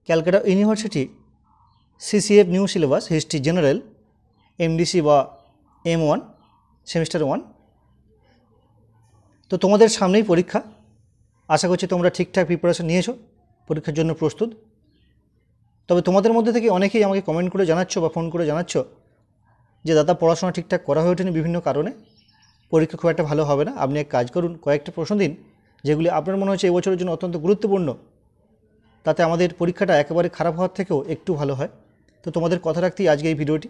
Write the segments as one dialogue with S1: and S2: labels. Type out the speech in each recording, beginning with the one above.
S1: Calcutta university CCF new syllabus history general MDC বা M1 semester 1। তো তোমাদের সামনেই পরীক্ষা, আশা করছি তোমরা ঠিকঠাক প্রিপারেশন নিয়েছো, পরীক্ষার জন্য প্রস্তুত। তবে তোমাদের মধ্যে থেকে অনেকেই আমাকে কমেন্ট করে জানাচ্ছ বা ফোন করে জানাচ্ছ যে দাদা পড়াশোনা ঠিকঠাক করা হয়ে ওঠেনি বিভিন্ন কারণে, পরীক্ষা খুব একটা ভালো হবে না। আপনি এক কাজ করুন, কয়েকটা প্রশ্ন দিন যেগুলি আপনার মনে হচ্ছে এবছরের জন্য অত্যন্ত গুরুত্বপূর্ণ, তাতে আমাদের পরীক্ষাটা একেবারে খারাপ হওয়ার থেকেও একটু ভালো হয়। তো তোমাদের কথা রাখতেই আজকে এই ভিডিওটি।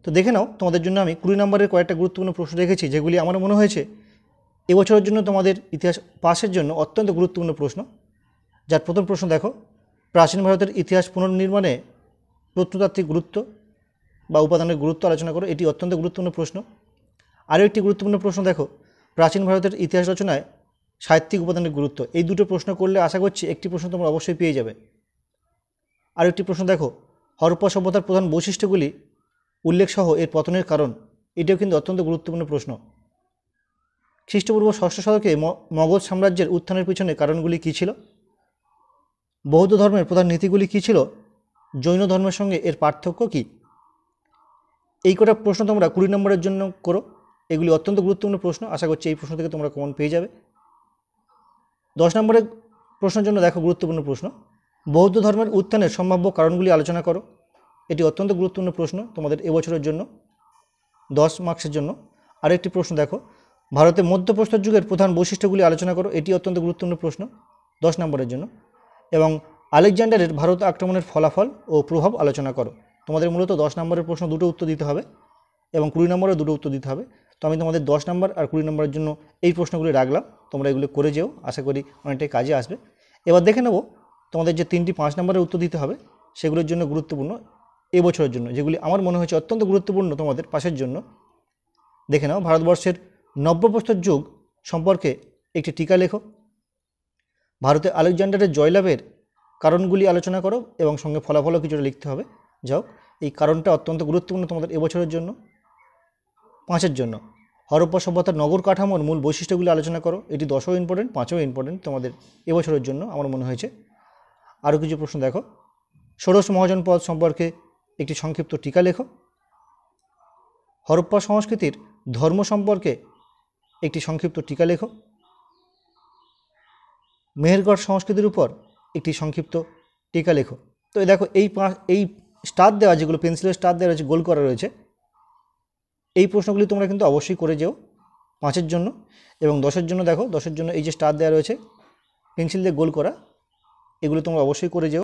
S1: তো দেখে নাও, তোমাদের জন্য আমি 20 নম্বরের কয়েকটা গুরুত্বপূর্ণ প্রশ্ন রেখেছি যেগুলি আমার মনে হয়েছে এবছরের জন্য তোমাদের ইতিহাস পাসের জন্য অত্যন্ত গুরুত্বপূর্ণ প্রশ্ন। যার প্রথম প্রশ্ন দেখো, প্রাচীন ভারতের ইতিহাস পুনর্নির্মাণে প্রত্নতাত্ত্বিক গুরুত্ব বা উপাদানের গুরুত্ব আলোচনা করো, এটি অত্যন্ত গুরুত্বপূর্ণ প্রশ্ন। আরও একটি গুরুত্বপূর্ণ প্রশ্ন দেখো, প্রাচীন ভারতের ইতিহাস রচনায় সাহিত্যিক উপাদানের গুরুত্ব। এই দুটো প্রশ্ন করলে আশা করছি একটি প্রশ্ন তোমরা অবশ্যই পেয়ে যাবে। আরও একটি প্রশ্ন দেখো, হরপ্পা সভ্যতার প্রধান বৈশিষ্ট্যগুলি উল্লেখসহ এর পতনের কারণ, এটিও কিন্তু অত্যন্ত গুরুত্বপূর্ণ প্রশ্ন। খ্রিস্টপূর্ব 6ষ্ঠ শতকে মগধ সাম্রাজ্যের উত্থানের পিছনে কারণগুলি কী ছিল? বৌদ্ধ ধর্মের প্রধান নীতিগুলি কী ছিল? জৈন ধর্মের সঙ্গে এর পার্থক্য কী? এই কটা প্রশ্ন তোমরা 20 নম্বরের জন্য করো, এগুলি অত্যন্ত গুরুত্বপূর্ণ প্রশ্ন, আশা করছি এই প্রশ্ন থেকে তোমরা কমন পেয়ে যাবে। 10 নম্বরের প্রশ্নের জন্য দেখো গুরুত্বপূর্ণ প্রশ্ন, বৌদ্ধ ধর্মের উত্থানের সম্ভাব্য কারণগুলি আলোচনা করো, এটি অত্যন্ত গুরুত্বপূর্ণ প্রশ্ন তোমাদের এবছরের জন্য 10 মার্কসের জন্য। আরেকটি প্রশ্ন দেখো, ভারতে মধ্যপ্রস্তর যুগের প্রধান বৈশিষ্ট্যগুলি আলোচনা করো, এটি অত্যন্ত গুরুত্বপূর্ণ প্রশ্ন 10 নম্বরের জন্য। এবং আলেকজান্ডারের ভারত আক্রমণের ফলাফল ও প্রভাব আলোচনা করো। তোমাদের মূলত 10 নম্বরের প্রশ্ন দুটো উত্তর দিতে হবে এবং 20 নম্বরের দুটো উত্তর দিতে হবে। তো আমি তোমাদের 10 নম্বর আর 20 নম্বরের জন্য এই প্রশ্নগুলি রাখলাম, তোমরা এগুলো করে যেও, আশা করি অনেকটাই কাজে আসবে। এবার দেখে নেব তোমাদের যে 3টি 5 নম্বরের উত্তর দিতে হবে সেগুলোর জন্য গুরুত্বপূর্ণ এবছরের জন্য, যেগুলি আমার মনে হয়েছে অত্যন্ত গুরুত্বপূর্ণ তোমাদের পাশের জন্য। দেখে নাও, ভারতবর্ষের নব্যপ্রস্তর যুগ সম্পর্কে একটি টিকা লেখো, ভারতে আলেকজান্ডারের জয়লাভের কারণগুলি আলোচনা করো এবং সঙ্গে ফলাফলও কিছুটা লিখতে হবে। যাও, এই কারণটা অত্যন্ত গুরুত্বপূর্ণ তোমাদের এবছরের জন্য। 5-এর জন্য হরপ্পা সভ্যতার নগর কাঠামোর মূল বৈশিষ্ট্যগুলি আলোচনা করো, এটি 10ও ইম্পর্টেন্ট, 5ও ইম্পর্টেন্ট তোমাদের এবছরের জন্য আমার মনে হয়েছে। আরও কিছু প্রশ্ন দেখো, ষোড়শ মহাজনপদ সম্পর্কে একটি সংক্ষিপ্ত টিকা লেখো, হরপ্পা সংস্কৃতির ধর্ম সম্পর্কে একটি সংক্ষিপ্ত টিকা লেখো, মেহেরগড় সংস্কৃতির উপর একটি সংক্ষিপ্ত টিকা লেখো। তো দেখো এই স্টার দেওয়া, যেগুলো পেন্সিলের স্টার দেওয়া রয়েছে, গোল করা রয়েছে, এই প্রশ্নগুলি তোমরা কিন্তু অবশ্যই করে যেও 5-এর জন্য। এবং 10-এর জন্য দেখো, 10-এর জন্য এই যে স্টার দেওয়া রয়েছে পেন্সিল দিয়ে গোল করা, এগুলো তোমরা অবশ্যই করে যেও।